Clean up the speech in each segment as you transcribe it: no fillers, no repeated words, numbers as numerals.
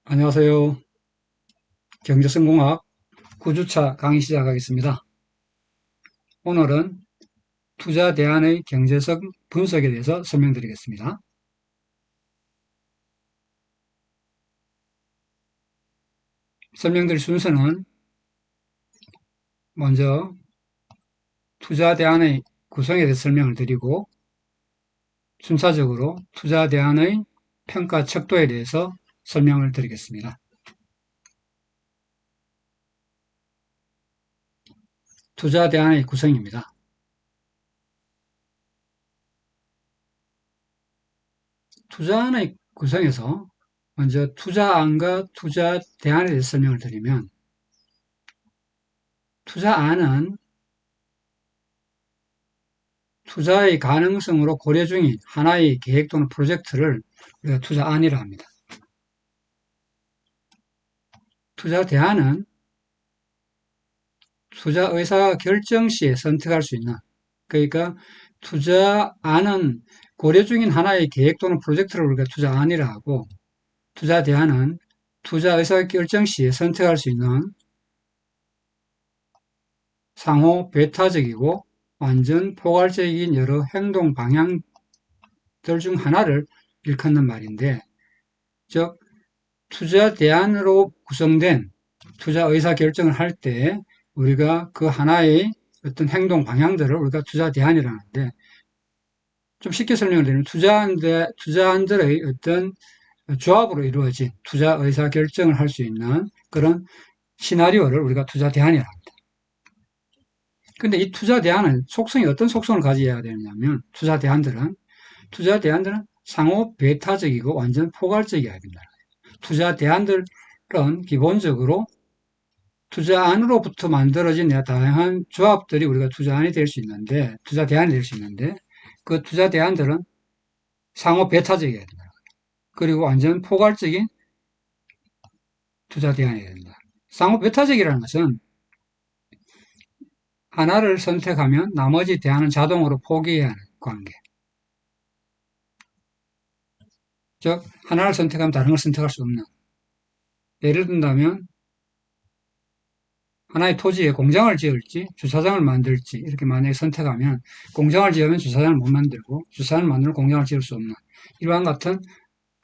안녕하세요. 경제성공학 9주차 강의 시작하겠습니다. 오늘은 투자 대안의 경제적 분석에 대해서 설명드리겠습니다. 설명드릴 순서는 먼저 투자 대안의 구성에 대해서 설명을 드리고 순차적으로 투자 대안의 평가 척도에 대해서 설명을 드리겠습니다. 투자 대안의 구성입니다. 투자안의 구성에서 먼저 투자안과 투자 대안에 대해서 설명을 드리면 투자안은 투자의 가능성으로 고려 중인 하나의 계획 또는 프로젝트를 우리가 투자안이라 합니다. 투자 대안은 투자 의사 결정 시에 선택할 수 있는, 그러니까 투자안은 고려 중인 하나의 계획 또는 프로젝트를 우리가 투자안이라 하고, 투자 대안은 투자 의사 결정 시에 선택할 수 있는 상호 배타적이고 완전 포괄적인 여러 행동 방향들 중 하나를 일컫는 말인데, 즉 투자 대안으로 구성된 투자 의사 결정을 할 때 우리가 그 하나의 어떤 행동 방향들을 우리가 투자 대안이라 하는데, 좀 쉽게 설명을 드리면 투자안들의 어떤 조합으로 이루어진 투자 의사 결정을 할 수 있는 그런 시나리오를 우리가 투자 대안이라 합니다. 근데 이 투자 대안은 속성이 어떤 속성을 가져야 되느냐면, 투자 대안들은 상호 배타적이고 완전 포괄적이어야 된다. 투자 대안들은 기본적으로 투자안으로부터 만들어진 다양한 조합들이 우리가 투자안이 될 수 있는데, 투자 대안이 될 수 있는데, 그 투자 대안들은 상호 배타적이어야 된다. 그리고 완전 포괄적인 투자 대안이어야 된다. 상호 배타적이라는 것은 하나를 선택하면 나머지 대안은 자동으로 포기해야 하는 관계. 즉, 하나를 선택하면 다른 걸 선택할 수 없는. 예를 든다면, 하나의 토지에 공장을 지을지 주차장을 만들지 이렇게 만약에 선택하면, 공장을 지으면 주차장을 못 만들고 주차장을 만들면 공장을 지을 수 없는 이러한 같은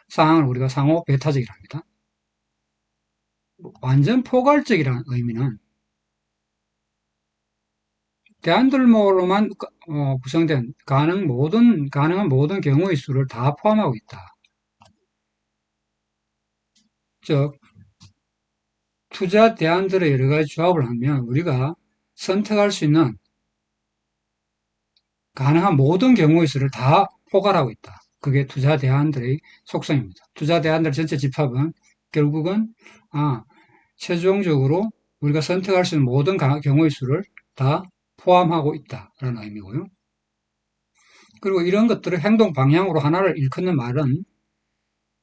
상황을 우리가 상호 배타적이라 합니다. 완전 포괄적이라는 의미는 대안들로만 구성된 가능한 모든 경우의 수를 다 포함하고 있다. 즉 투자 대안들의 여러 가지 조합을 하면 우리가 선택할 수 있는 가능한 모든 경우의 수를 다 포괄하고 있다. 그게 투자 대안들의 속성입니다. 투자 대안들 전체 집합은 결국은 최종적으로 우리가 선택할 수 있는 모든 경우의 수를 다 포함하고 있다라는 의미고요. 그리고 이런 것들을 행동 방향으로 하나를 일컫는 말은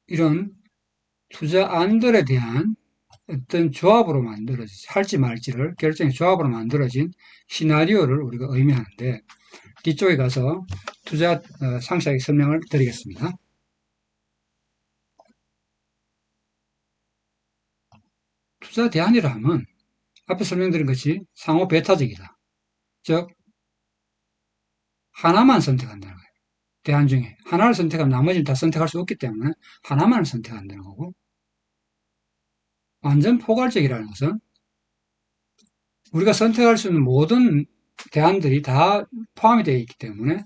이런 투자안들에 대한 어떤 조합으로 만들어진, 할지 말지를 결정의 조합으로 만들어진 시나리오를 우리가 의미하는데, 뒤쪽에 가서 투자 상세하게 설명을 드리겠습니다. 투자 대안이라 하면 앞에 설명드린 것이 상호 배타적이다. 즉 하나만 선택한다는 거예요. 대안 중에 하나를 선택하면 나머지는 다 선택할 수 없기 때문에 하나만 선택한다는 거고, 완전 포괄적이라는 것은 우리가 선택할 수 있는 모든 대안들이 다 포함이 되어 있기 때문에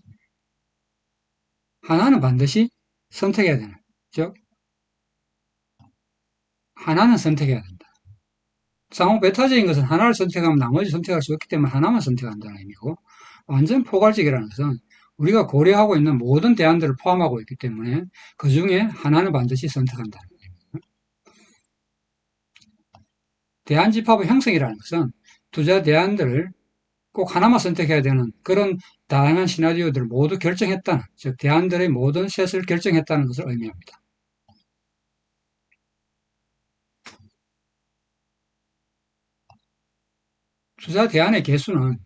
하나는 반드시 선택해야 되는, 즉 하나는 선택해야 된다. 상호 배타적인 것은 하나를 선택하면 나머지 선택할 수 없기 때문에 하나만 선택한다는 의미고, 완전 포괄적이라는 것은 우리가 고려하고 있는 모든 대안들을 포함하고 있기 때문에 그 중에 하나는 반드시 선택한다는 의미입니다. 대안 집합의 형성이라는 것은 투자 대안들을 꼭 하나만 선택해야 되는 그런 다양한 시나리오들을 모두 결정했다는, 즉 대안들의 모든 셋을 결정했다는 것을 의미합니다. 투자 대안의 개수는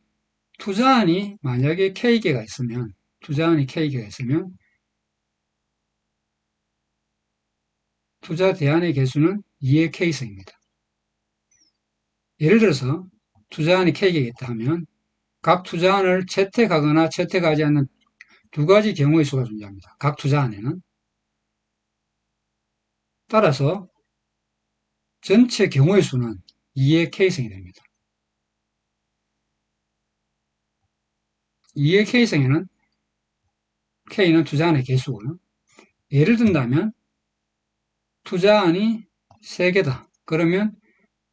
투자안이 만약에 K개가 있으면, 투자안이 K개가 있으면 투자 대안의 개수는 2의 K승입니다. 예를 들어서 투자안이 K가 있다 하면 각 투자안을 채택하거나 채택하지 않는 두 가지 경우의 수가 존재합니다. 각 투자안에는. 따라서 전체 경우의 수는 2의 K승이 됩니다. 2의 K승에는 K는 투자안의 개수고요. 예를 든다면 투자안이 3개다. 그러면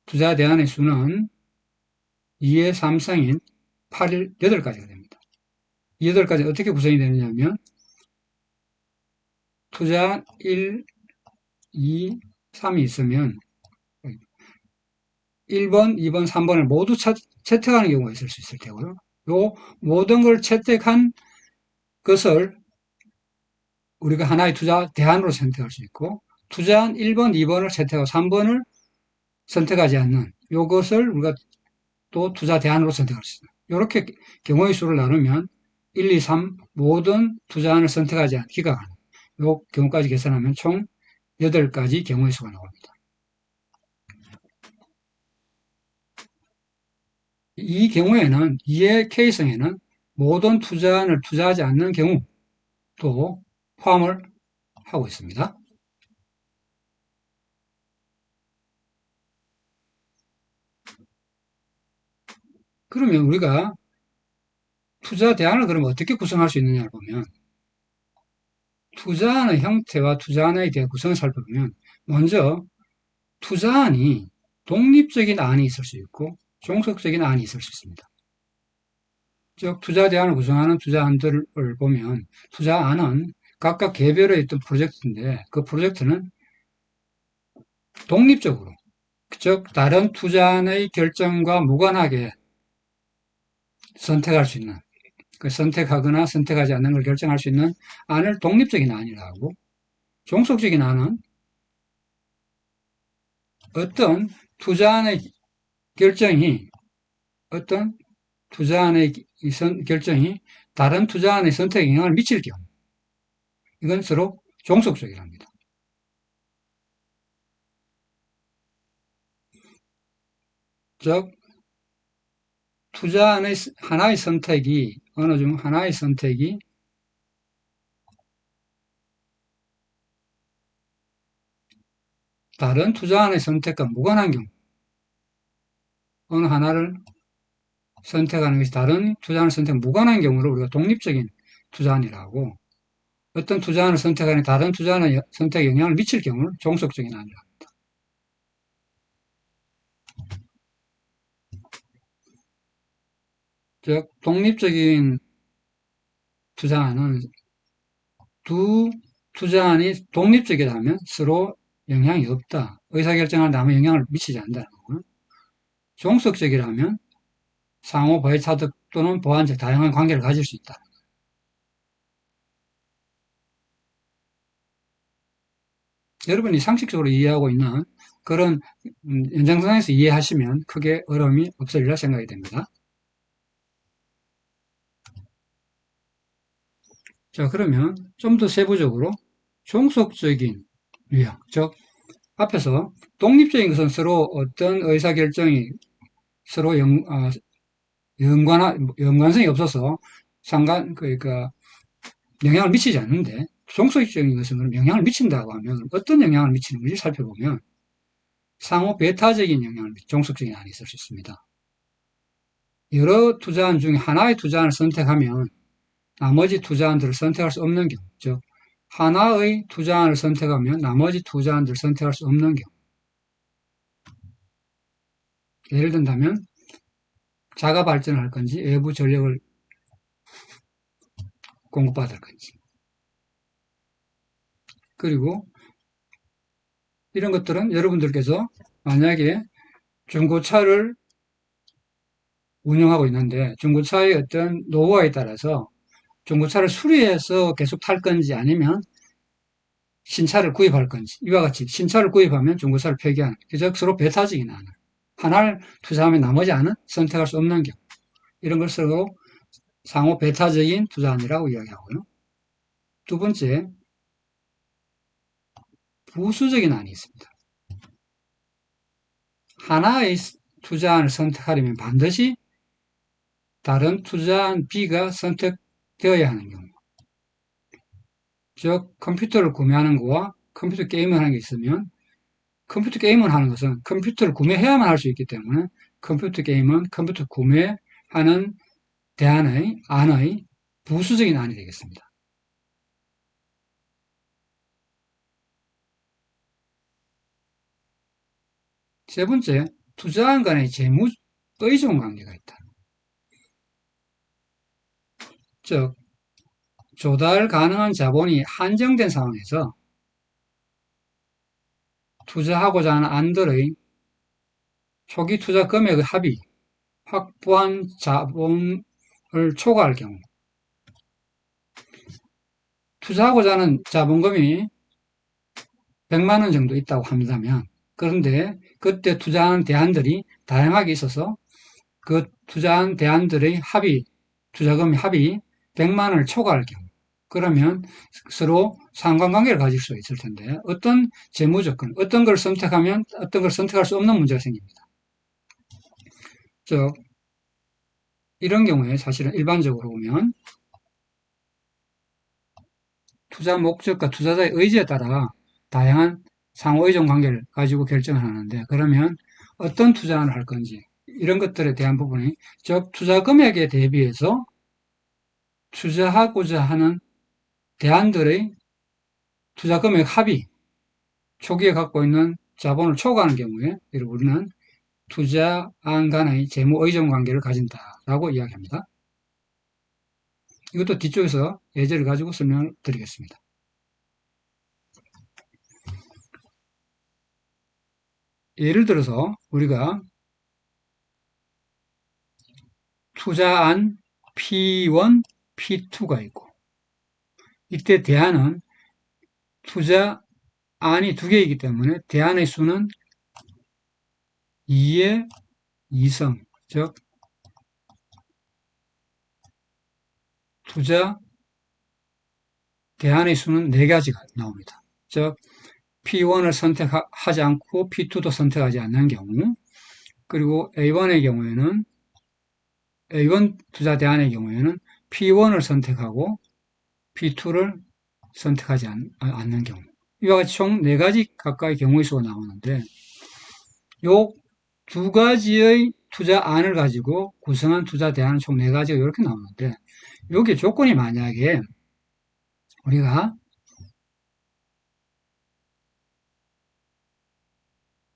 투자 대안의 수는 2의 3승인 8일 8가지가 됩니다. 이 8가지 어떻게 구성이 되느냐면 투자 1, 2, 3이 있으면 1번, 2번, 3번을 모두 채택하는 경우가 있을 수 있을 테고요. 요 모든 걸 채택한 것을 우리가 하나의 투자 대안으로 선택할 수 있고 투자한 1번, 2번을 채택하고 3번을 선택하지 않는 이것을 우리가 또 투자 대안으로 선택할 수 있습니다. 이렇게 경우의 수를 나누면 1, 2, 3 모든 투자안을 선택하지 않기가 가능. 이 경우까지 계산하면 총 8가지 경우의 수가 나옵니다. 이 경우에는 2의 K승에는 모든 투자안을 투자하지 않는 경우도 포함을 하고 있습니다. 그러면 우리가 투자 대안을 그럼 어떻게 구성할 수 있느냐를 보면 투자안의 형태와 투자안에 대한 구성을 살펴보면 먼저 투자안이 독립적인 안이 있을 수 있고 종속적인 안이 있을 수 있습니다. 즉 투자 대안을 구성하는 투자안들을 보면 투자안은 각각 개별의 어떤 프로젝트인데 그 프로젝트는 독립적으로 즉 다른 투자안의 결정과 무관하게 선택할 수 있는 선택하거나 선택하지 않는 걸 결정할 수 있는 안을 독립적인 안이라고 하고 종속적인 안은 어떤 투자안의 결정이 어떤 투자안의 결정이 다른 투자안의 선택에 영향을 미칠 경우 이건 서로 종속적이랍니다. 즉 투자안의 하나의 선택이 어느 중 하나의 선택이 다른 투자안의 선택과 무관한 경우 어느 하나를 선택하는 것이 다른 투자안을 선택과 무관한 경우를 우리가 독립적인 투자안이라고 어떤 투자안을 선택하는 다른 투자안의 선택에 영향을 미칠 경우를 종속적인 안이라고 합니다. 즉 독립적인 투자안은 두 투자안이 독립적이라면 서로 영향이 없다. 의사결정하는데 아무 영향을 미치지 않는다는 거고요. 종속적이라면 상호 보혜차득 또는 보완적 다양한 관계를 가질 수 있다. 여러분이 상식적으로 이해하고 있는 그런 연장선에서 이해하시면 크게 어려움이 없으리라 생각이 됩니다. 자, 그러면 좀 더 세부적으로 종속적인 유형, 즉 앞에서 독립적인 것은 서로 어떤 의사결정이 서로 연관성이 없어서 그러니까 영향을 미치지 않는데 종속적인 것은 그럼 영향을 미친다고 하면 어떤 영향을 미치는 건지 살펴보면 상호 배타적인 영향을 종속적인 안이 있을 수 있습니다. 여러 투자안 중에 하나의 투자안을 선택하면 나머지 투자안들을 선택할 수 없는 경우, 즉 하나의 투자안을 선택하면 나머지 투자안들을 선택할 수 없는 경우. 예를 든다면 자가 발전할 건지 외부 전력을 공급받을 건지. 그리고 이런 것들은 여러분들께서 만약에 중고차를 운영하고 있는데 중고차의 어떤 노후화에 따라서 중고차를 수리해서 계속 탈 건지 아니면 신차를 구입할 건지 이와 같이 신차를 구입하면 중고차를 폐기하는 즉 서로 배타적인 안을 하나를 투자하면 나머지 안은 선택할 수 없는 경우 이런 걸 서로 상호 배타적인 투자안이라고 이야기하고요. 두 번째 부수적인 안이 있습니다. 하나의 투자안을 선택하려면 반드시 다른 투자안 B가 선택되어야 하는 경우. 즉, 컴퓨터를 구매하는 거와 컴퓨터 게임을 하는 게 있으면 컴퓨터 게임을 하는 것은 컴퓨터를 구매해야만 할 수 있기 때문에 컴퓨터 게임은 컴퓨터 구매하는 안의 부수적인 안이 되겠습니다. 세 번째, 투자안 간의 재무 의존 관계가 있다. 즉, 조달 가능한 자본이 한정된 상황에서 투자하고자 하는 안들의 초기 투자 금액의 합이 확보한 자본을 초과할 경우, 투자하고자 하는 자본금이 100만 원 정도 있다고 한다면, 그런데 그때 투자한 대안들이 다양하게 있어서 그 투자한 대안들의 투자금의 합이 100만 원을 초과할 경우, 그러면 서로 상관관계를 가질 수 있을 텐데 어떤 재무 조건, 어떤 걸 선택하면 어떤 걸 선택할 수 없는 문제가 생깁니다. 즉, 이런 경우에 사실은 일반적으로 보면 투자 목적과 투자자의 의지에 따라 다양한 상호의존 관계를 가지고 결정을 하는데, 그러면 어떤 투자를 할 건지 이런 것들에 대한 부분이, 즉 투자 금액에 대비해서 투자하고자 하는 대안들의 투자 금액 합이 초기에 갖고 있는 자본을 초과하는 경우에 우리는 투자안 간의 재무 의존 관계를 가진다라고 이야기합니다. 이것도 뒤쪽에서 예제를 가지고 설명을 드리겠습니다. 예를 들어서 우리가 투자안 P1, P2가 있고, 이때 대안은 투자안이 두 개이기 때문에 대안의 수는 2의 2성, 즉 투자 대안의 수는 4가지가 나옵니다. 즉 P1을 선택하지 않고 P2도 선택하지 않는 경우, 그리고 A1의 경우에는 A1 투자 대안의 경우에는 P1을 선택하고 P2를 선택하지 않는 경우, 이와 같이 총 4가지 가까이 경우의 수가 나오는데, 요 두 가지의 투자안을 가지고 구성한 투자 대안은 총 4가지가 이렇게 나오는데, 여기 조건이 만약에 우리가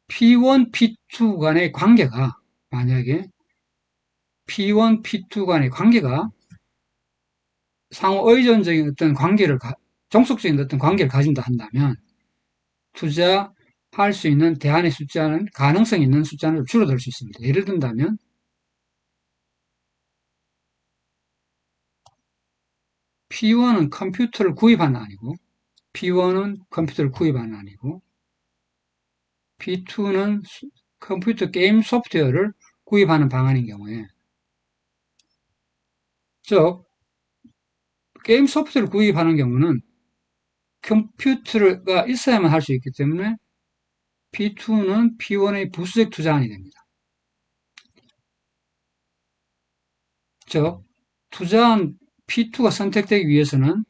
P1, P2 간의 관계가, 만약에 P1, P2 간의 관계가 상호 의존적인 어떤 관계를, 종속적인 어떤 관계를 가진다 한다면 투자할 수 있는 대안의 숫자는, 가능성이 있는 숫자는 줄어들 수 있습니다. 예를 든다면 P1은 컴퓨터를 구입하는 아니고, P1은 컴퓨터를 구입하는 아니고, P2는 컴퓨터 게임 소프트웨어를 구입하는 방안인 경우에, 즉 게임 소프트웨어를 구입하는 경우는 컴퓨터가 있어야만 할 수 있기 때문에 P2는 P1의 부수적 투자안이 됩니다. 즉 투자안 P2가 선택되기 위해서는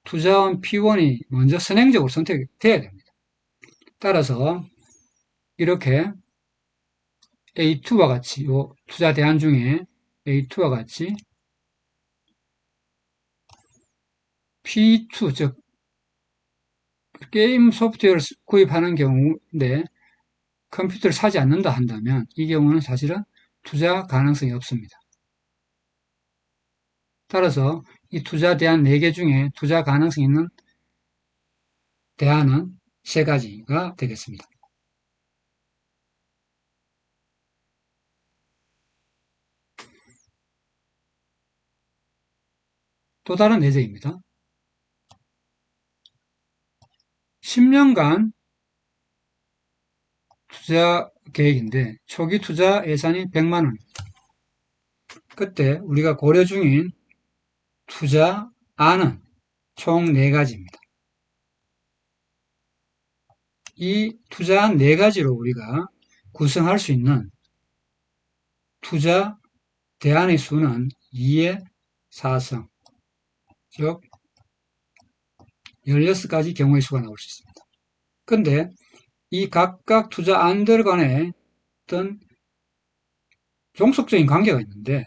투자원 P1이 먼저 선행적으로 선택돼야 됩니다. 따라서 이렇게 A2와 같이, 이 투자 대안 중에 A2와 같이 P2, 즉 게임 소프트웨어를 구입하는 경우인데 컴퓨터를 사지 않는다 한다면 이 경우는 사실은 투자 가능성이 없습니다. 따라서 이 투자 대안 4개 중에 투자 가능성이 있는 대안은 3가지가 되겠습니다. 또 다른 예제입니다. 10년간 투자 계획인데 초기 투자 예산이 100만 원입니다. 그때 우리가 고려 중인 투자안은 총 4가지입니다. 이 투자한 네 가지로 우리가 구성할 수 있는 투자 대안의 수는 2의 4성, 즉 16가지 경우의 수가 나올 수 있습니다. 근데 이 각각 투자안들 간에 어떤 종속적인 관계가 있는데,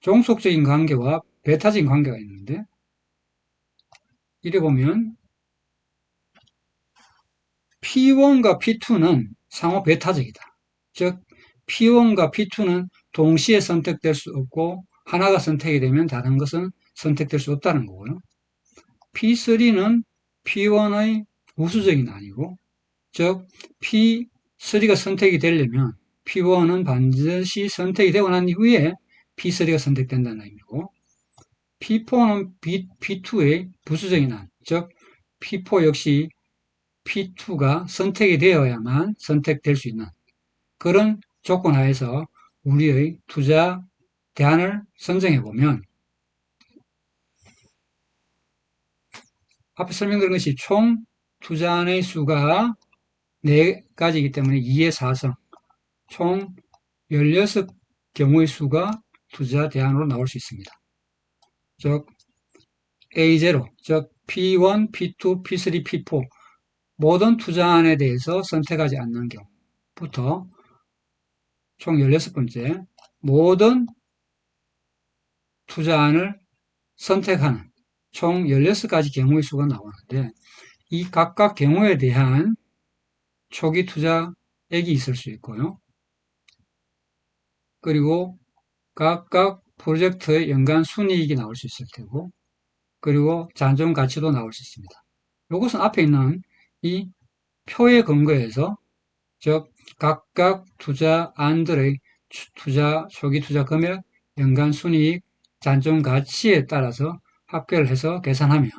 종속적인 관계와 배타적인 관계가 있는데, 이래 보면 P1과 P2는 상호 배타적이다. 즉 P1과 P2는 동시에 선택될 수 없고 하나가 선택이 되면 다른 것은 선택될 수 없다는 거고요. P3는 P1의 부수적인 아니고, 즉 P3가 선택이 되려면 P1은 반드시 선택이 되고 난 이후에 P3가 선택된다는 의미고, P4는 P2의 부수적인 안, 즉 P4 역시 P2가 선택이 되어야만 선택될 수 있는 그런 조건 하에서 우리의 투자 대안을 선정해 보면, 앞에 설명드린 것이 총 투자안의 수가 4가지이기 때문에 2의 4성, 총 16경우의 수가 투자 대안으로 나올 수 있습니다. 즉 A0, 즉 P1, P2, P3, P4 모든 투자안에 대해서 선택하지 않는 경우부터 총 16번째, 모든 투자안을 선택하는 총 16가지 경우의 수가 나오는데, 이 각각 경우에 대한 초기 투자액이 있을 수 있고요. 그리고 각각 프로젝트의 연간 순이익이 나올 수 있을 테고, 그리고 잔존 가치도 나올 수 있습니다. 이것은 앞에 있는 이 표에 근거해서, 즉 각각 투자안들의 초기 투자 금액, 연간 순이익, 잔존 가치에 따라서 합계를 해서 계산하면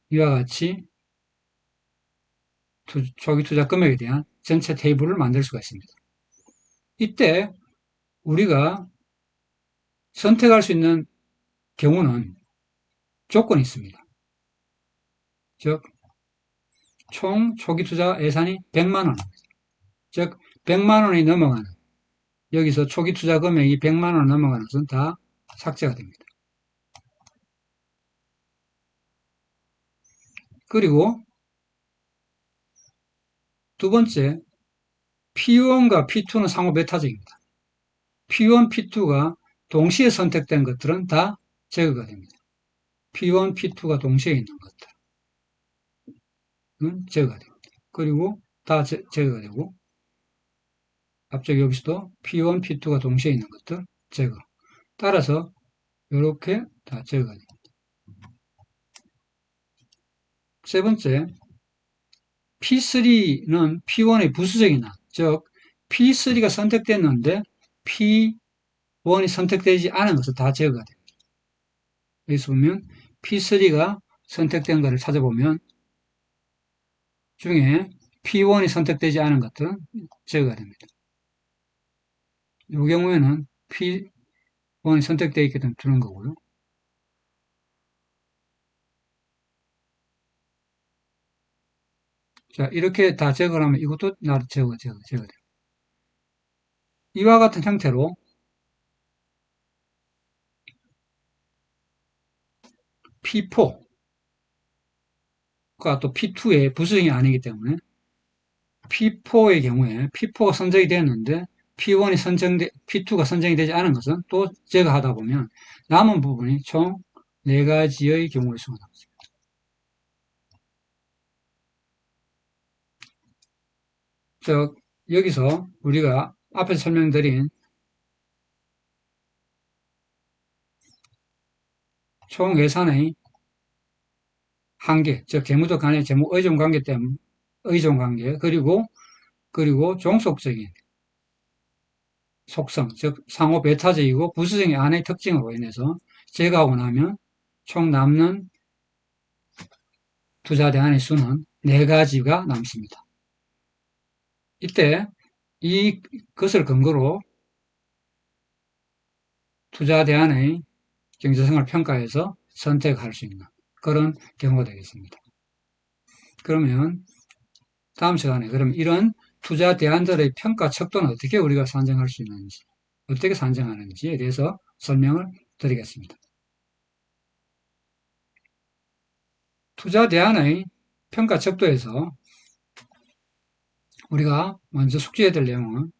이와 같이 초기 투자 금액에 대한 전체 테이블을 만들 수가 있습니다. 이때 우리가 선택할 수 있는 경우는 조건이 있습니다. 즉, 총 초기 투자 예산이 100만 원입니다. 즉, 100만 원이 넘어가는, 여기서 초기 투자 금액이 100만 원 넘어가는 것은 다 삭제가 됩니다. 그리고 두 번째, P1과 P2는 상호 배타적입니다. P1, P2가 동시에 선택된 것들은 다 제거가 됩니다. P1, P2가 동시에 있는 것들은 제거가 됩니다. 그리고 다 제거가 되고, 앞쪽 여기서도 P1, P2가 동시에 있는 것들 제거. 따라서 이렇게 다 제거가 됩니다. 세 번째, P3는 P1의 부수적인 한, 즉 P3가 선택됐는데 P1이 선택되지 않은 것을 다 제거가 됩니다. 여기서 보면 P3가 선택된 것을 찾아보면 중에 P1이 선택되지 않은 것들은 제거가 됩니다. 이 경우에는 P1이 선택되어 있기 때문에 두는 거고요. 자, 이렇게 다 제거를 하면 이것도 제거돼요. 이와 같은 형태로 P4가 또 P2의 부수적이 아니기 때문에 P4의 경우에 P4가 선정이 되었는데 P2가 선정이 되지 않은 것은 또 제거하다 보면 남은 부분이 총 4가지의 경우의 수가 나옵니다. 즉, 여기서 우리가 앞에서 설명드린 총 예산의 한계, 즉 재무적 간의 재무 의존 관계 때문에 의존 관계, 그리고 종속적인 속성, 즉 상호 배타적이고 부수적인 안의 특징으로 인해서 제거하고 나면 총 남는 투자 대안의 수는 4가지가 남습니다. 이때 이것을 근거로 투자 대안의 경제성을 평가해서 선택할 수 있는 그런 경우가 되겠습니다. 그러면 다음 시간에 그럼 이런 투자 대안들의 평가 척도는 어떻게 우리가 산정할 수 있는지, 어떻게 산정하는지에 대해서 설명을 드리겠습니다. 투자 대안의 평가 척도에서 우리가 먼저 숙지해야 될 내용은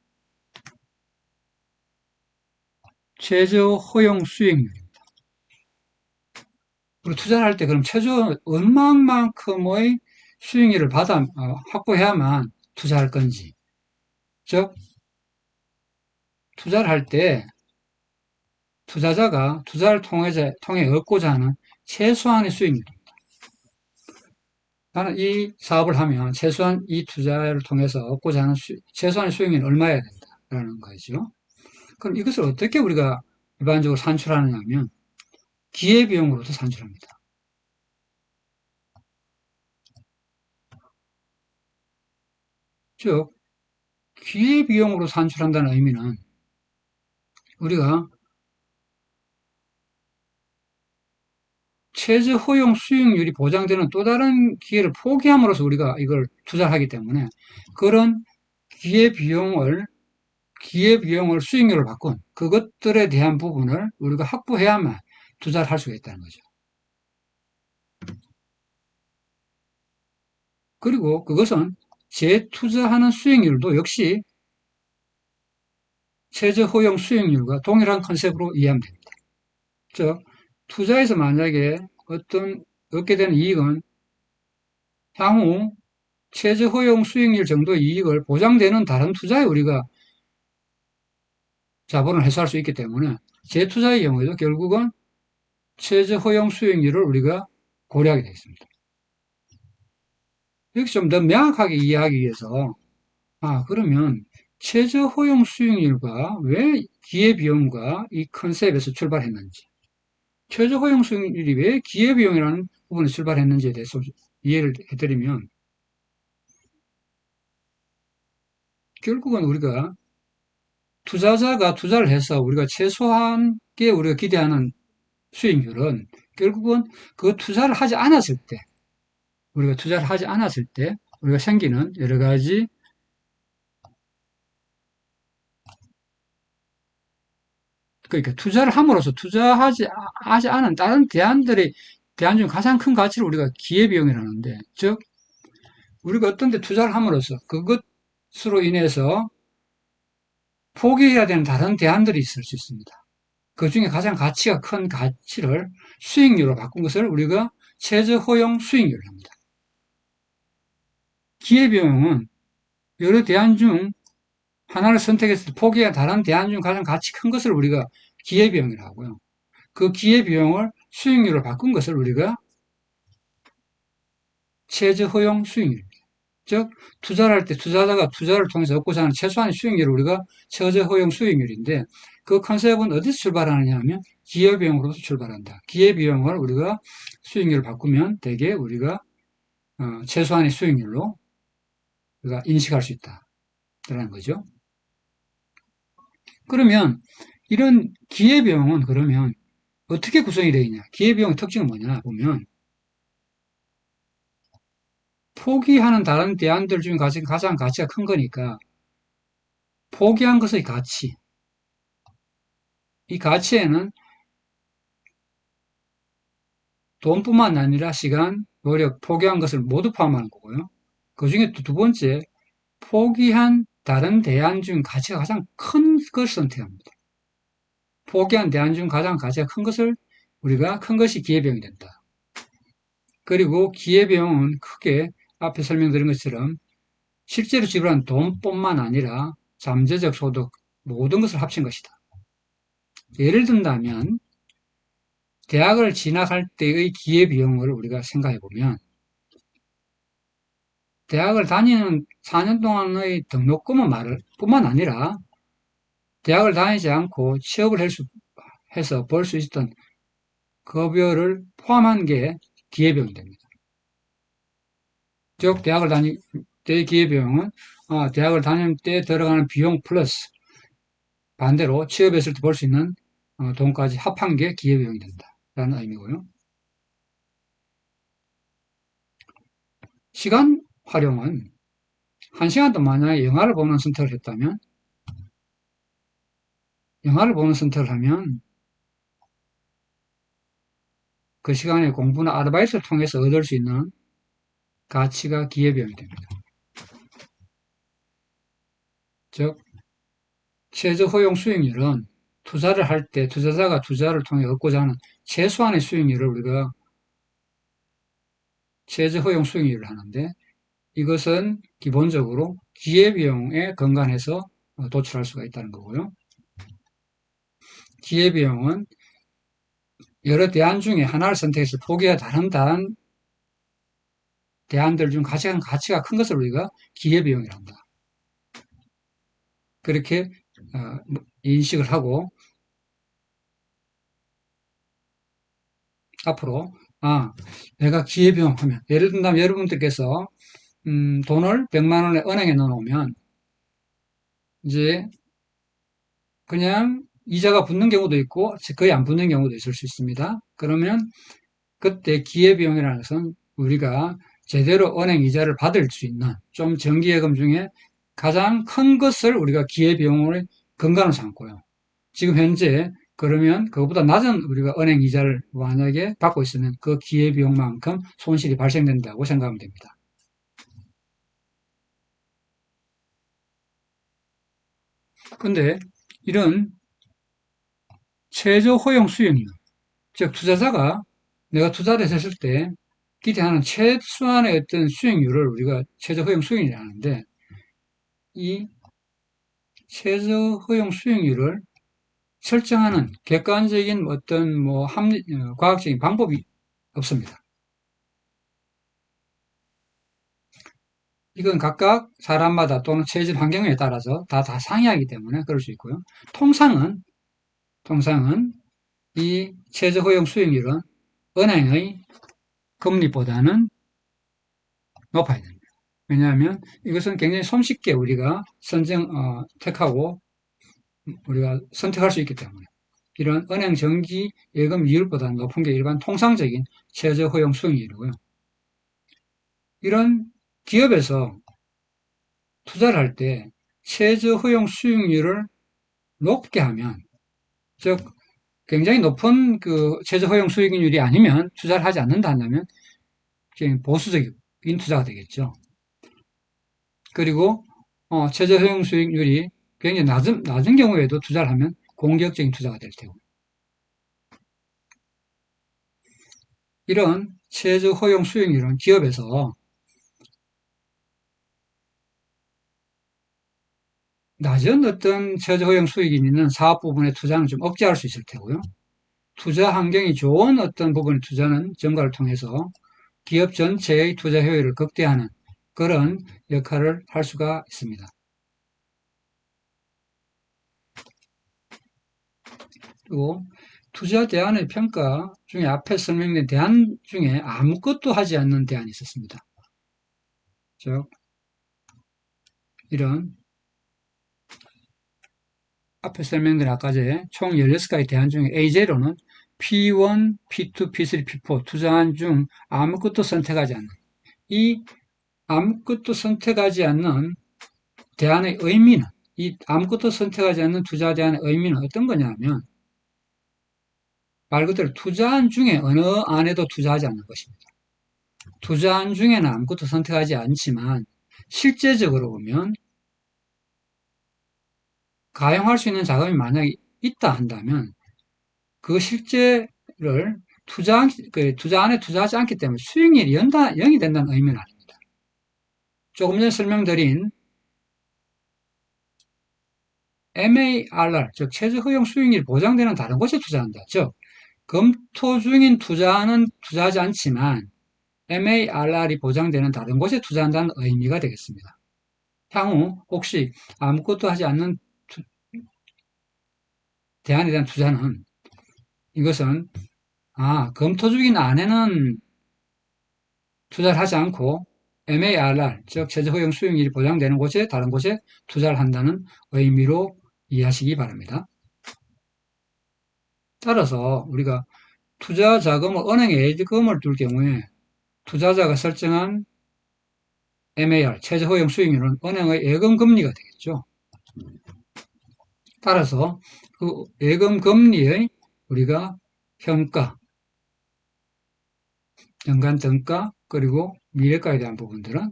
최저 허용 수익률입니다. 우리 투자를 할 때 그럼 최저 얼마만큼의 수익률을 확보해야만 투자할 건지, 즉 투자를 할 때 투자자가 투자를 통해 얻고자 하는 최소한의 수익률입니다. 나는 이 사업을 하면 최소한 이 투자를 통해서 얻고자 하는 최소한의 수익률은 얼마여야 된다라는 거죠. 그럼 이것을 어떻게 우리가 일반적으로 산출하느냐 하면 기회비용으로도 산출합니다. 즉 기회비용으로 산출한다는 의미는 우리가 최저 허용 수익률이 보장되는 또 다른 기회를 포기함으로써 우리가 이걸 투자하기 때문에 그런 기회비용을 수익률을 바꾼 그것들에 대한 부분을 우리가 확보해야만 투자를 할 수가 있다는 거죠. 그리고 그것은 재투자하는 수익률도 역시 최저 허용 수익률과 동일한 컨셉으로 이해하면 됩니다. 즉 투자에서 만약에 얻게 되는 이익은 향후 최저 허용 수익률 정도의 이익을 보장되는 다른 투자에 우리가 자본을 회수할 수 있기 때문에 재투자의 경우에도 결국은 최저 허용 수익률을 우리가 고려하게 되어 있습니다. 여기 좀 더 명확하게 이해하기 위해서 그러면 최저 허용 수익률과 왜 기회비용과 이 컨셉에서 출발했는지, 최저 허용 수익률이 왜 기회비용이라는 부분에서 출발했는지에 대해서 이해를 해드리면 결국은 우리가 투자자가 투자를 해서 우리가 최소한게 우리가 기대하는 수익률은 결국은 그 투자를 하지 않았을 때 우리가 생기는 여러 가지 그러니까 투자를 함으로써 하지 않은 다른 대안 중 가장 큰 가치를 우리가 기회비용이라는데, 즉 우리가 어떤 데 투자를 함으로써 그것으로 인해서 포기해야 되는 다른 대안들이 있을 수 있습니다. 그 중에 가장 가치가 큰 가치를 수익률로 바꾼 것을 우리가 최저 허용 수익률을 합니다. 기회비용은 여러 대안 중 하나를 선택했을 때 포기해야 다른 대안 중 가장 가치 큰 것을 우리가 기회비용이라고 하고요. 그 기회비용을 수익률로 바꾼 것을 우리가 최저 허용 수익률입니다. 즉 투자를 할 때 투자자가 투자를 통해서 얻고자 하는 최소한의 수익률을 우리가 최저 허용 수익률인데, 그 컨셉은 어디서 출발하느냐 하면 기회비용으로서 출발한다. 기회비용을 우리가 수익률을 바꾸면 대개 우리가 최소한의 수익률로 우리가 인식할 수 있다라는 거죠. 그러면 이런 기회비용은 그러면 어떻게 구성이 되어 있냐? 기회비용의 특징은 뭐냐 보면 포기하는 다른 대안들 중에 가장 가치가 큰 거니까 포기한 것의 가치, 이 가치에는 돈뿐만 아니라 시간, 노력, 포기한 것을 모두 포함하는 거고요. 그 중에 또 두 번째, 포기한 다른 대안 중 가치가 가장 큰 것을 선택합니다. 포기한 대안 중 가장 가치가 큰 것을 우리가 큰 것이 기회비용이 된다. 그리고 기회비용은 크게 앞에 설명드린 것처럼 실제로 지불한 돈뿐만 아니라 잠재적 소득 모든 것을 합친 것이다. 예를 든다면 대학을 진학할 때의 기회비용을 우리가 생각해 보면 대학을 다니는 4년 동안의 등록금은 뿐만 아니라 대학을 다니지 않고 취업을 해서 벌 수 있었던 급여를 포함한 게 기회비용이 됩니다. 즉 대학을 다닐 때의 기회비용은 대학을 다닐 때 들어가는 비용 플러스 반대로 취업했을 때 벌 수 있는 돈까지 합한 게 기회비용이 된다라는 의미고요. 시간 활용은 1시간 동안 만약에 영화를 보는 선택을 했다면, 영화를 보는 선택을 하면 그 시간에 공부나 아르바이트를 통해서 얻을 수 있는 가치가 기회비용이 됩니다. 즉, 최저 허용 수익률은 투자를 할 때 투자자가 투자를 통해 얻고자 하는 최소한의 수익률을 우리가 최저 허용 수익률을 하는데, 이것은 기본적으로 기회비용에 근간해서 도출할 수가 있다는 거고요. 기회비용은 여러 대안 중에 하나를 선택해서 포기가 다른 대안들 중 가치가 큰 것을 우리가 기회비용이라 한다. 그렇게 인식을 하고 앞으로 내가 기회비용 하면, 예를 든다면 여러분들께서 돈을 100만 원에 은행에 넣어놓으면 이제 그냥 이자가 붙는 경우도 있고 거의 안 붙는 경우도 있을 수 있습니다. 그러면 그때 기회비용이라는 것은 우리가 제대로 은행 이자를 받을 수 있는 좀 정기예금 중에 가장 큰 것을 우리가 기회비용을 근간으로 삼고요. 지금 현재 그러면 그것보다 낮은 우리가 은행 이자를 만약에 받고 있으면 그 기회비용만큼 손실이 발생된다고 생각하면 됩니다. 근데 이런 최저 허용 수익률, 즉 투자자가 내가 투자를 했을 때 기대하는 최소한의 어떤 수익률을 우리가 최저 허용 수익률이라고 하는데, 이 최저 허용 수익률을 설정하는 객관적인 어떤 과학적인 방법이 없습니다. 이건 각각 사람마다 또는 체질 환경에 따라서 다 상이하기 때문에 그럴 수 있고요. 통상은 이 최저 허용 수익률은 은행의 금리보다는 높아야 됩니다. 왜냐하면 이것은 굉장히 손쉽게 우리가 택하고 우리가 선택할 수 있기 때문에, 이런 은행 정기 예금 이율보다는 높은 게 일반 통상적인 최저 허용 수익률이고요. 이런 기업에서 투자를 할 때 최저 허용 수익률을 높게 하면, 즉 굉장히 높은 그 최저 허용 수익률이 아니면 투자를 하지 않는다 한다면 보수적인 투자가 되겠죠. 그리고 최저 허용 수익률이 굉장히 낮은 경우에도 투자를 하면 공격적인 투자가 될 테고, 이런 최저 허용 수익률은 기업에서 낮은 어떤 최저 허용 수익이 있는 사업 부분의 투자는 좀 억제할 수 있을 테고요. 투자 환경이 좋은 어떤 부분의 투자는 증가를 통해서 기업 전체의 투자 효율을 극대화하는 그런 역할을 할 수가 있습니다. 그리고 투자 대안의 평가 중에 앞에 설명된 대안 중에 아무것도 하지 않는 대안이 있었습니다. 즉, 이런 앞에 설명드린 아까 전에 총 16가지 대안 중에 A0는 P1, P2, P3, P4 투자안 중 아무것도 선택하지 않는, 이 아무것도 선택하지 않는 대안의 의미는, 이 아무것도 선택하지 않는 투자 대안의 의미는 어떤 거냐면, 말 그대로 투자안 중에 어느 안에도 투자하지 않는 것입니다. 투자안 중에는 아무것도 선택하지 않지만 실제적으로 보면 가용할 수 있는 자금이 만약에 있다 한다면 그 실제를 투자 안에 투자하지 않기 때문에 수익률이 0이 된다는 의미는 아닙니다. 조금 전에 설명드린 MARR, 즉 최저 허용 수익률이 보장되는 다른 곳에 투자한다. 즉 검토 중인 투자는 투자하지 않지만 MARR이 보장되는 다른 곳에 투자한다는 의미가 되겠습니다. 향후 혹시 아무것도 하지 않는 대안에 대한 투자는, 이것은 검토 중인 안에는 투자를 하지 않고 MARR, 즉 최저 허용 수익률이 보장되는 곳에 다른 곳에 투자를 한다는 의미로 이해하시기 바랍니다. 따라서 우리가 투자 자금을 은행에 예금을 둘 경우에 투자자가 설정한 MAR, 최저허용 수익률은 은행의 예금 금리가 되겠죠. 따라서 그 예금 금리의 우리가 현가, 연간 등가, 그리고 미래가에 대한 부분들은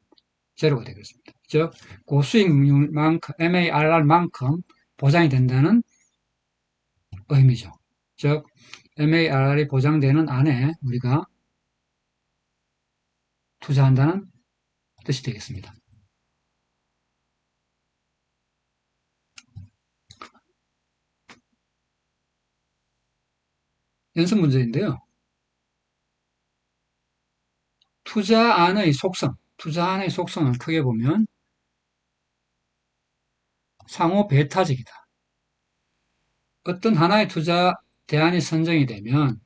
제로가 되겠습니다. 즉, 고수익률만큼, MARR만큼 보장이 된다는 의미죠. 즉, MARR이 보장되는 안에 우리가 투자한다는 뜻이 되겠습니다. 연습 문제인데요. 투자안의 속성은 크게 보면 상호 배타적이다. 어떤 하나의 투자 대안이 선정이 되면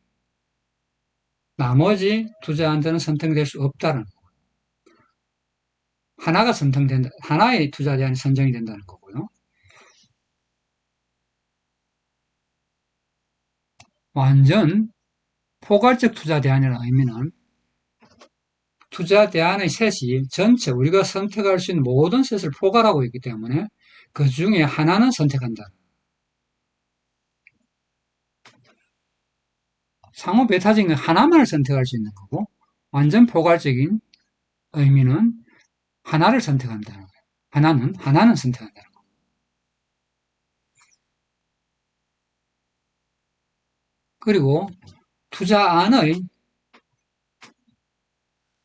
나머지 투자안들은 선택될 수 없다는 거고요. 하나의 투자 대안이 선정이 된다는 거고요. 완전 포괄적 투자 대안이라는 의미는 투자 대안의 셋이 전체 우리가 선택할 수 있는 모든 셋을 포괄하고 있기 때문에 그 중에 하나는 선택한다. 상호 배타적인 하나만을 선택할 수 있는 거고, 완전 포괄적인 의미는 하나를 선택한다는 거예요. 하나는 선택한다는 거예요. 그리고 투자안의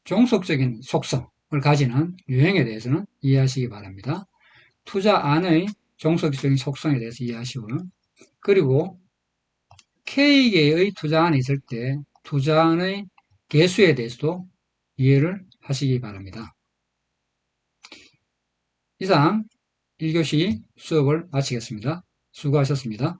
종속적인 속성을 가지는 유형에 대해서는 이해하시기 바랍니다. 투자안의 종속적인 속성에 대해서 이해하시고요. 그리고 K개의 투자안이 있을 때 투자안의 개수에 대해서도 이해를 하시기 바랍니다. 이상 1교시 수업을 마치겠습니다. 수고하셨습니다.